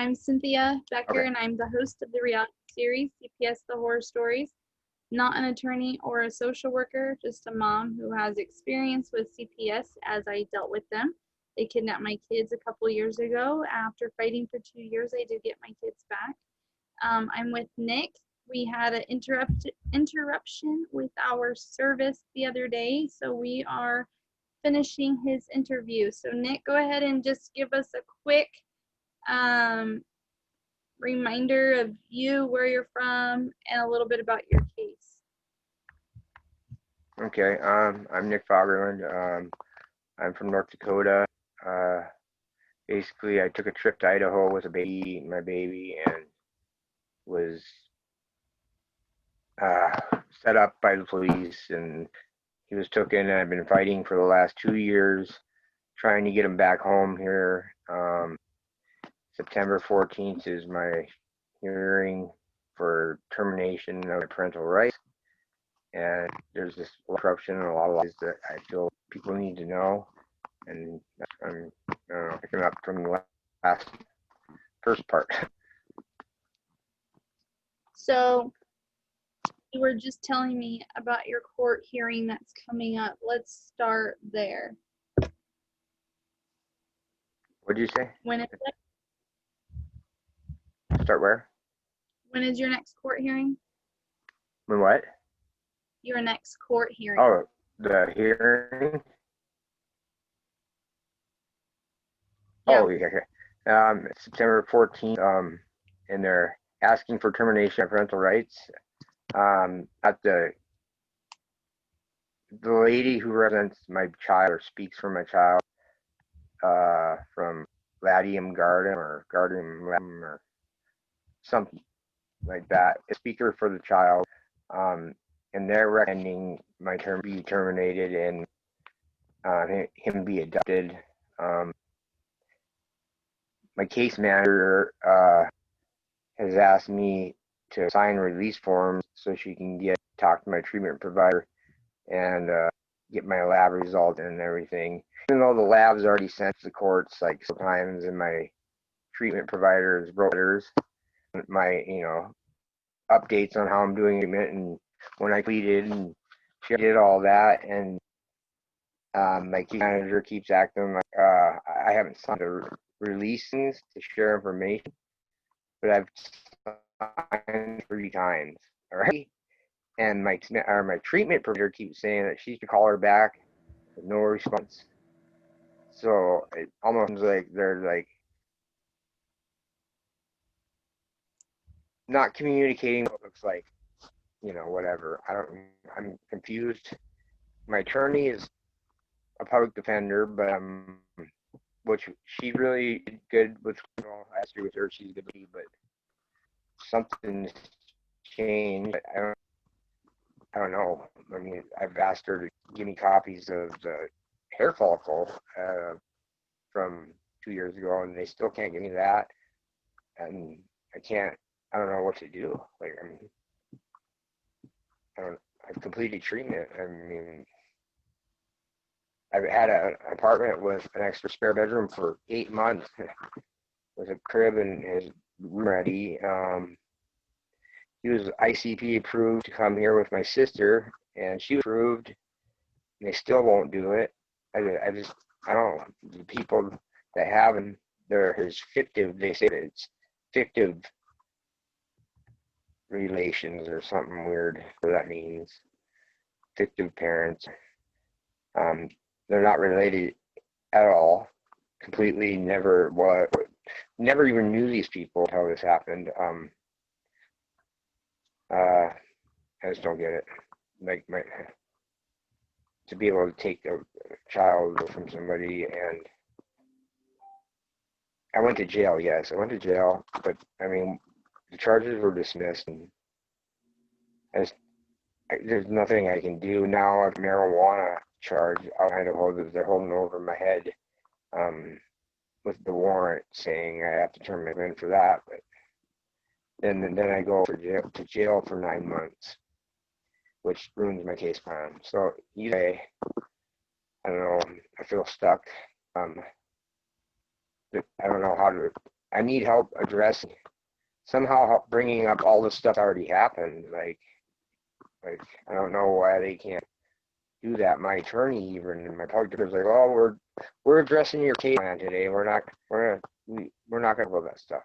I'm Cynthia Becker, Okay. and I'm the host of the reality series, CPS the Horror Stories. Not an attorney or a social worker, just a mom who has experience with CPS as I dealt with them. They kidnapped my kids a couple years ago. After fighting for 2 years, I did get my kids back. I'm with Nick. We had an interruption with our service the other day, so we are finishing his interview. So Nick, go ahead and just give us a quick reminder of you, where you're from, and a little bit about your case. Okay. I'm Nick Fagerland. I'm from North Dakota. Basically, I took a trip to Idaho with my baby, and was set up by the police, and he was taken. I've been fighting for the last 2 years, trying to get him back home here. September 14th is my hearing for termination of my parental rights. And there's this corruption and a lot of lies that I feel people need to know. And I'm picking up from the first part. So you were just telling me about your court hearing that's coming up. Let's start there. What did you say? When is it? Start where? When is your next court hearing? When what? Your next court hearing. Oh, the hearing? Yeah. Oh, yeah. Okay. September 14th, and they're asking for termination of parental rights. At the lady who represents my child or speaks for my child, from Ladium Garden or or something like that, a speaker for the child, and they're recommending my term be terminated and him be adopted. My case manager has asked me to sign release forms so she can talk to my treatment provider and get my lab result and everything. Even though the lab's already sent to the courts like sometimes, and my treatment providers wrote letters, my updates on how I'm doing treatment and when I pleaded, and she did all that, and my case manager keeps acting like I haven't signed a release things to share information, but I've signed 3 times already. And my treatment provider keeps saying that she should call her back with no response. So it almost seems like they're like not communicating what looks like, whatever. I'm confused. My attorney is a public defender, but which she really did good with. I asked her with her, she's good, but something's changed. I don't know. I mean, I've asked her to give me copies of the hair follicle from 2 years ago, and they still can't give me that. And I don't know what to do. Like, I've completed treatment. I mean, I've had an apartment with an extra spare bedroom for 8 months with a crib and his room ready. He was ICP approved to come here with my sister, and she was approved, and they still won't do it. I don't know. The people that have him, his fictive, they say that it's fictive relations or something weird, what that means. Fictive parents. They're not related at all. Completely never even knew these people until this happened. I just don't get it. Like, to be able to take a child from somebody, and I went to jail. Yes, I went to jail, but I mean, the charges were dismissed, and there's nothing I can do now. A marijuana charge, they're holding over my head, with the warrant saying I have to turn my in for that, but then I go to jail for 9 months, which ruins my case plan. So either way, I don't know. I feel stuck. I don't know how to I need help addressing, somehow bringing up all the stuff that already happened. Like I don't know why they can't do that. My attorney, even my public defender's like, oh, we're addressing your case plan today. We're not gonna go that stuff.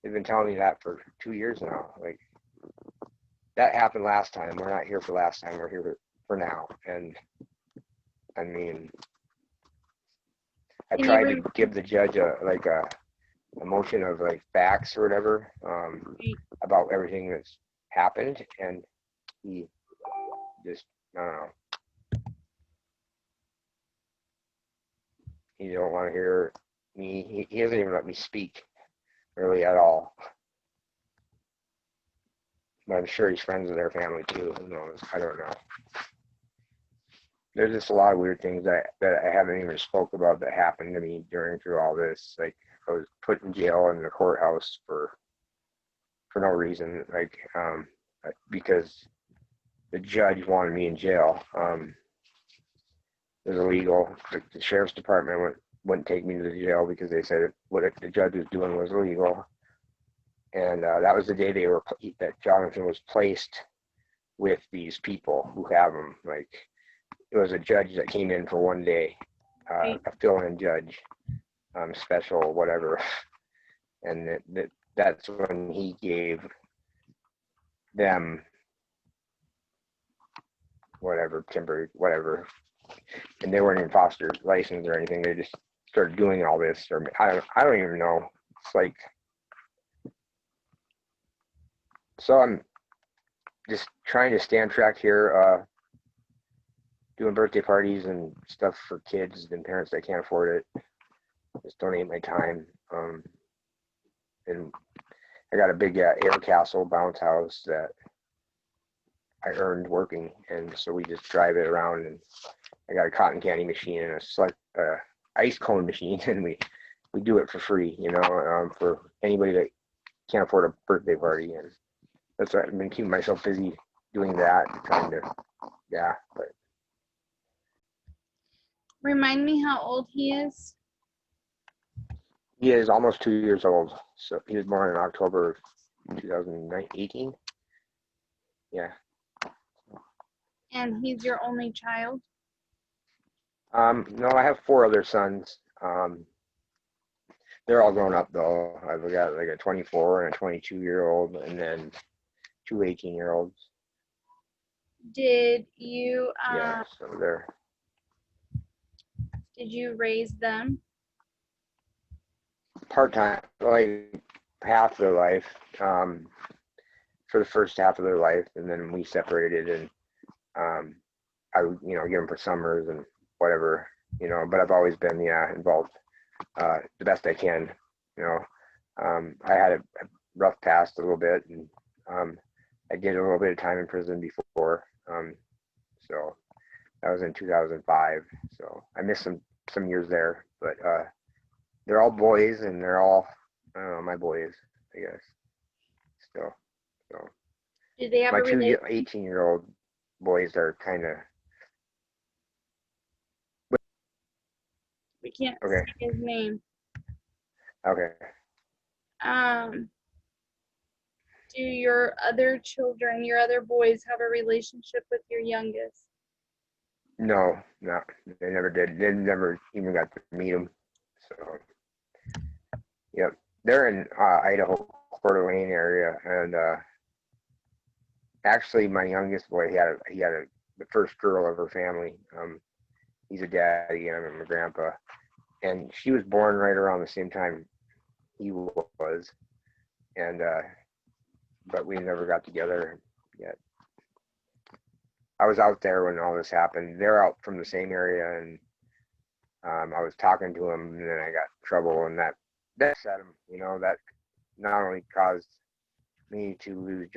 They've been telling me that for 2 years now. Like, that happened last time. We're not here for last time. We're here for now. And I mean, I tried to give the judge a motion of like facts or whatever about everything that's happened, and he just, I don't know. He don't want to hear me. He doesn't even let me speak really at all. But I'm sure he's friends with their family too. Who knows? I don't know. There's just a lot of weird things that I haven't even spoke about that happened to me through all this. Like, I was put in jail in the courthouse for no reason, like because the judge wanted me in jail. It was illegal. The sheriff's department wouldn't take me to the jail because they said what the judge was doing was illegal. And that was the day that Jonathan was placed with these people who have him. Like, it was a judge that came in for one day, a fill-in judge, special, whatever. And that's when he gave them whatever, temporary, whatever. And they weren't even foster licensed or anything. They just started doing all this. Or I don't even know. It's like, so I'm just trying to stay on track here, doing birthday parties and stuff for kids and parents that can't afford it. Just donate my time. And I got a big air castle bounce house that I earned working, and so we just drive it around. And I got a cotton candy machine and a ice cone machine, and we do it for free, for anybody that can't afford a birthday party. And that's what I've been keeping myself busy doing that, trying to, but. Remind me how old he is. He is almost 2 years old. So he was born in October 2018. Yeah. And he's your only child? No, I have 4 other sons. They're all grown up though. I've got like a 24 and a 22-year-old, and then 2 18-year-olds. Did you so they're. Did you raise them? Part-time, like half of their life, for the first half of their life, and then we separated, and I would, give them for summers and whatever, but I've always been, involved the best I can, I had a rough past a little bit, and I did a little bit of time in prison before, so that was in 2005, so I missed some years there, but they're all boys, and they're all, I don't know, my boys, I guess, still, so. Did they have my a relationship? 2 18-year-old boys are kind of. We can't Okay. say his name. Okay. Do your other children, your other boys, have a relationship with your youngest? No, they never did. They never even got to meet him. So, yep, they're in Idaho, Coeur d'Alene area, and actually, my youngest boy, he had the first girl of her family. He's a daddy, and I'm a grandpa, and she was born right around the same time he was, and but we never got together yet. I was out there when all this happened. They're out from the same area, and I was talking to him, and then I got in trouble, and that set him. That not only caused me to lose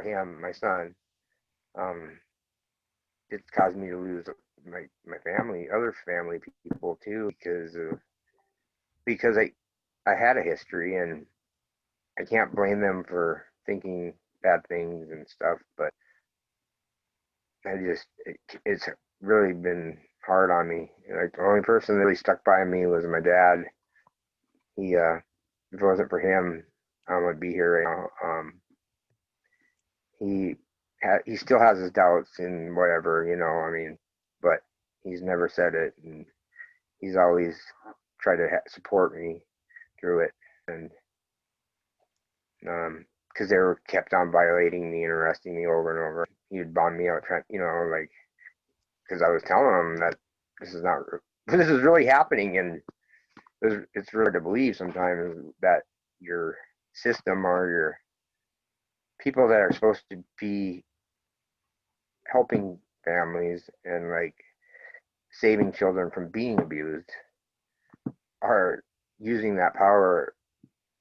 him, my son. It caused me to lose my family, other family people too, because I had a history, and I can't blame them for thinking bad things and stuff, but it's really been hard on me. Like, the only person that really stuck by me was my dad. He if it wasn't for him, I would be here right now. He still has his doubts and whatever, I mean, but he's never said it, and he's always tried to support me through it, and because they were kept on violating me and arresting me over and over. He would bond me out, trying, like, because I was telling him that this is not, this is really happening, and it's really hard to believe sometimes that your system or your people that are supposed to be helping families and like saving children from being abused are using that power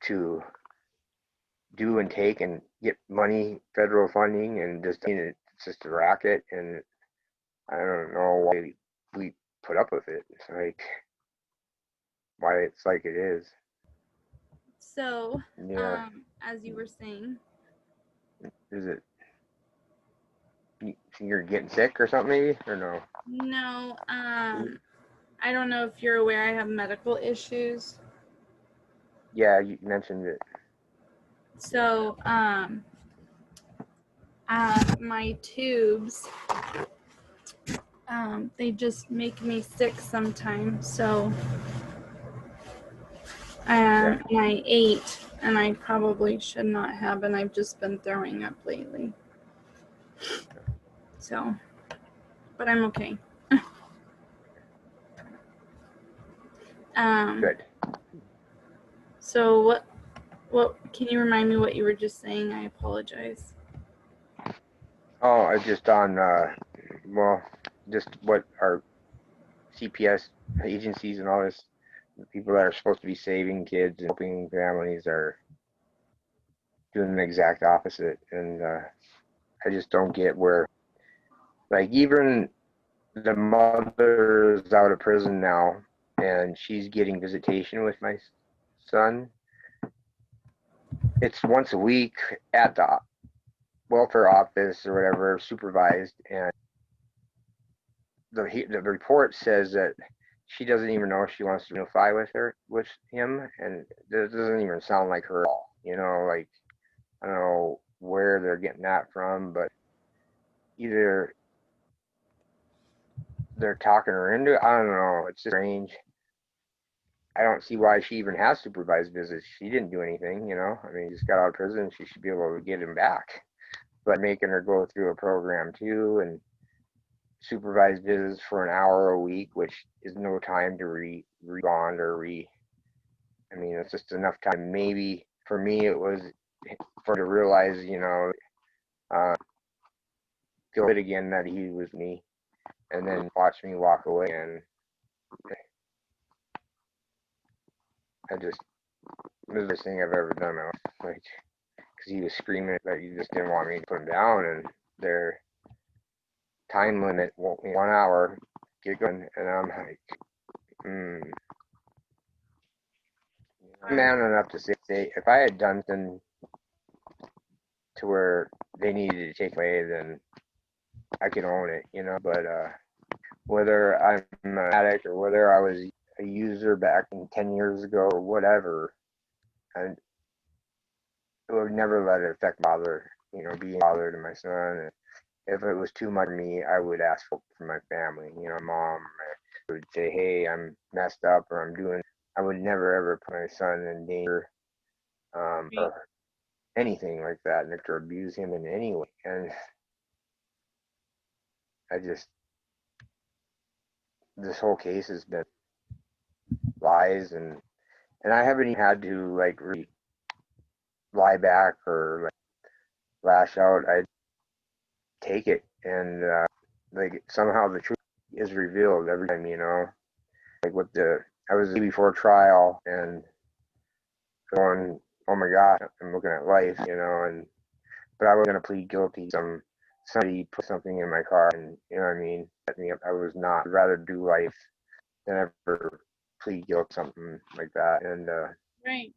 to do and take and get money, federal funding, and just, it's just a racket, and I don't know why we put up with it. It's like why it's like it is. So, Yeah. as you were saying, Is it you're getting sick or something maybe, or no? no, I don't know if you're aware I have medical issues. Yeah, you mentioned it. So, my tubes, they just make me sick sometimes. So, and I ate, and I probably should not have, and I've just been throwing up lately. So, but I'm okay. Good. So what can you remind me what you were just saying? I apologize. Oh, I just on well, just what our CPS agencies and all this, the people that are supposed to be saving kids and helping families are doing the exact opposite, and I just don't get where, like, even the mother is out of prison now, and she's getting visitation with my son. It's once a week at the welfare office or whatever, supervised, and the report says that she doesn't even know if she wants to unify with him, and it doesn't even sound like her at all. Like, I don't know where they're getting that from, but either they're talking her into it. I don't know. It's strange. I don't see why she even has supervised visits. She didn't do anything. I mean, just got out of prison. She should be able to get him back. But making her go through a program too, and supervised visits for an hour a week, which is no time to respond or I mean, it's just enough time. Maybe for me, it was for to realize, feel it again that he was me, and then watch me walk away. And it was the best thing I've ever done. Like, because he was screaming that you just didn't want me to put him down, and their time limit, 1 hour, get going, and I'm like, I'm man enough to say if I had done something to where they needed to take away, then I could own it, But whether I'm an addict or whether I was a user back 10 years ago or whatever, and it would never let it affect being bothered to my son. And if it was too much for me, I would ask for my family, mom. I would say, hey, I'm messed up, or I would never ever put my son in danger, or anything like that, and to abuse him in any way. And this whole case has been lies, and I haven't even had to like really lie back or like lash out. I take it, and like somehow the truth is revealed every time, Like I was before trial and going, oh my God, I'm looking at life, but I was gonna plead guilty. Somebody put something in my car, and you know what I mean, set me up. I was not. I'd rather do life than ever plead guilty, something like that, and right.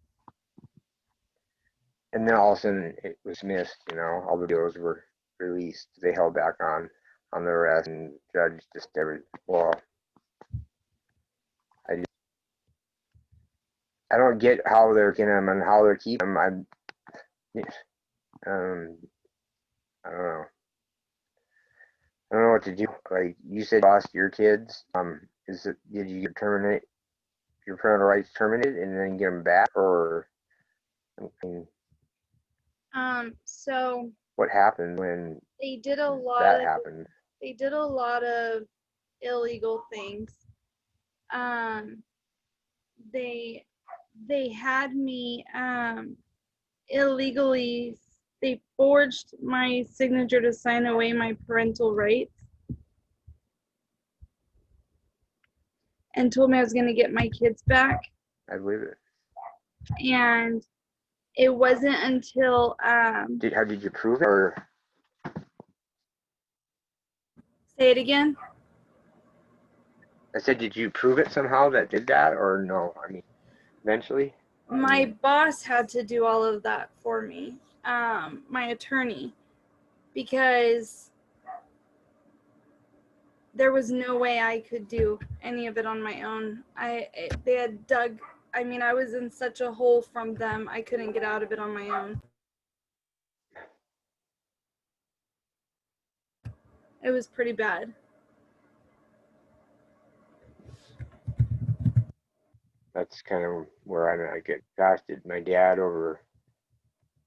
And then all of a sudden it was missed. All the videos were released. They held back on the rest, and the judge just never. Well, I don't get how they're getting them and how they're keeping them. I don't know. I don't know what to do. Like you said, you lost your kids. Did you terminate your parental rights terminated and then get them back, or I mean, So what happened when they did a lot that of happened? they did a lot of illegal things. They had me illegally. They forged my signature to sign away my parental rights and told me I was going to get my kids back. I believe it. And it wasn't until How did you prove it, or say it again? I said, did you prove it somehow that did that, or no? I mean, eventually. My boss had to do all of that for me, my attorney, because there was no way I could do any of it on my own. They had dug. I mean, I was in such a hole from them. I couldn't get out of it on my own. It was pretty bad. That's kind of where I get costed my dad over,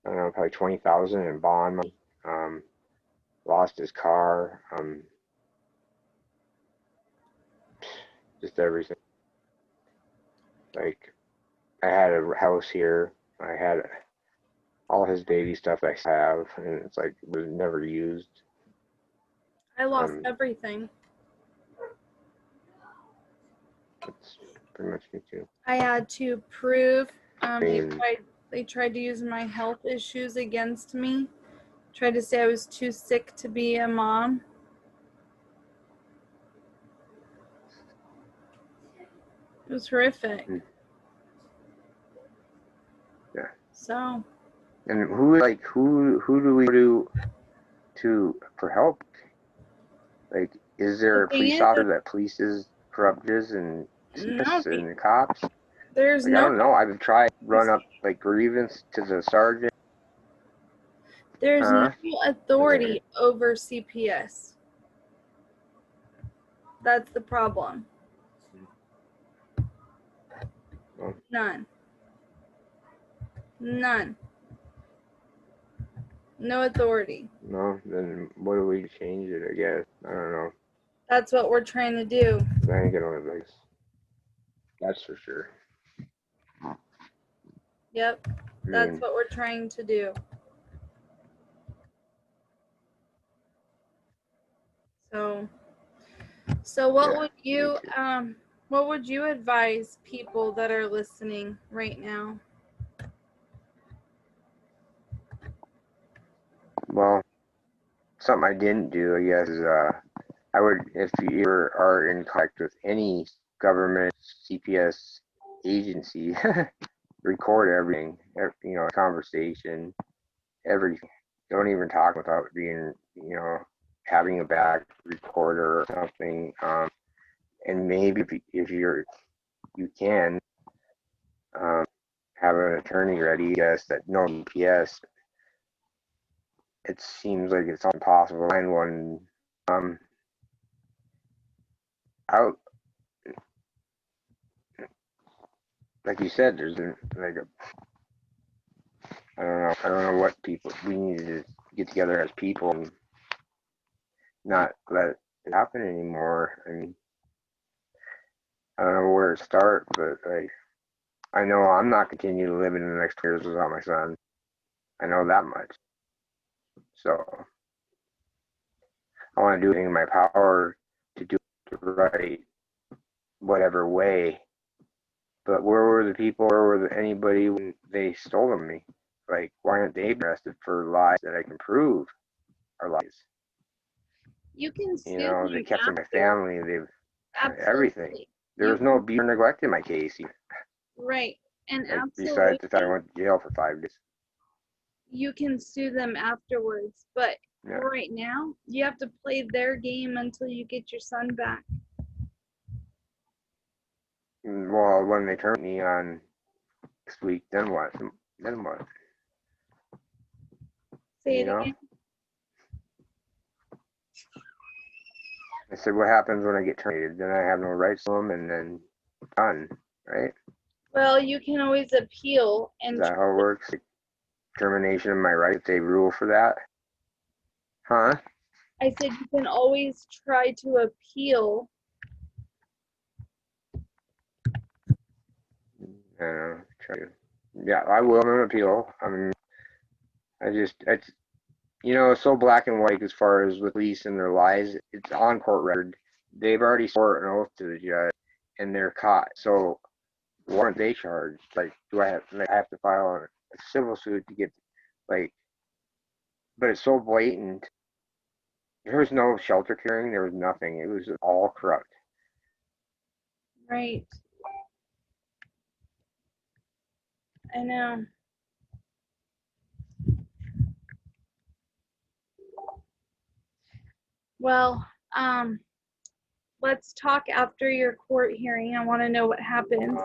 I don't know, probably 20,000 in bond money. Lost his car. Just everything. Like, I had a house here. I had all his baby stuff I have, and it's like it was never used. I lost everything. That's pretty much me too. I had to prove. They tried to use my health issues against me. Tried to say I was too sick to be a mom. It was horrific. Yeah. So. And who do we do to for help? Like, is there a police officer that polices corruptors and CPS and the cops? There's like, I don't know. I've tried run up like grievance to the sergeant. There's no authority over CPS. That's the problem. None. None. No authority. No, then what do we change it? I guess I don't know. That's what we're trying to do. I ain't gonna like. That's for sure. Yep, that's what we're trying to do. So what would you advise people that are listening right now? Well, something I didn't do, I guess, is I would, if you are in contact with any government CPS agency, record everything, conversation, everything. Don't even talk without being, having a back recorder or something. And maybe if you can have an attorney ready, yes, that no CPS. It seems like it's impossible to find one. Out, like you said, there's I don't know what people, we need to get together as people and not let it happen anymore. I mean, I don't know where to start, but I know I'm not continuing to live in the next 2 years without my son. I know that much. So I want to do everything in my power to do it right, whatever way. But where were the people? Where were anybody when they stole from me? Like, why aren't they arrested for lies that I can prove are lies? You can sue them. They kept in my family. They've everything. There was no abuse or neglect in my case. Right, and like, absolutely. Besides the fact I went to jail for 5 days. You can sue them afterwards, but right now you have to play their game until you get your son back. Well, when they turned me on next week, then what? Then what? Say You it know? again. I said, what happens when I get terminated? Then I have no rights to them, and then done, right? Well, you can always appeal Is and that how it works? Like, termination of my rights, they rule for that? Huh? I said you can always try to appeal. I don't know. Try to. Yeah, I will. I'm gonna appeal. I mean, it's, you know, it's so black and white as far as with police and their lies. It's on court record. They've already sworn an oath to the judge, and they're caught. So, why aren't they charged? Like, I have to file a civil suit to get, like, but it's so blatant. There was no shelter hearing. There was nothing. It was all corrupt. Right. I know. Well, let's talk after your court hearing. I want to know what happens.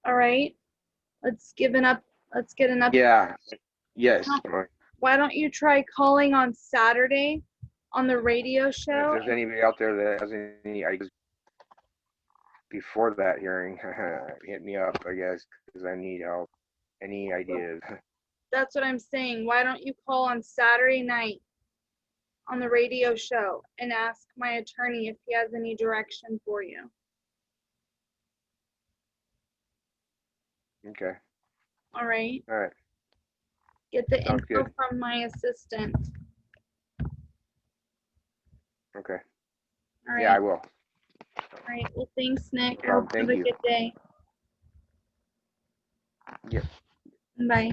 All right. Let's get an update. Yeah. Yes. Why don't you try calling on Saturday on the radio If show? there's anybody out there that has any ideas before that hearing, hit me up, I guess, because I need help. Any ideas? That's what I'm saying. Why don't you call on Saturday night on the radio show and ask my attorney if he has any direction for you? Okay. All right. All right. Get the Sounds info good. from my assistant. Okay. All right. Yeah, I will. All right. Well, thanks, Nick. No problem. Have a Thank you. good day. Yep. Bye.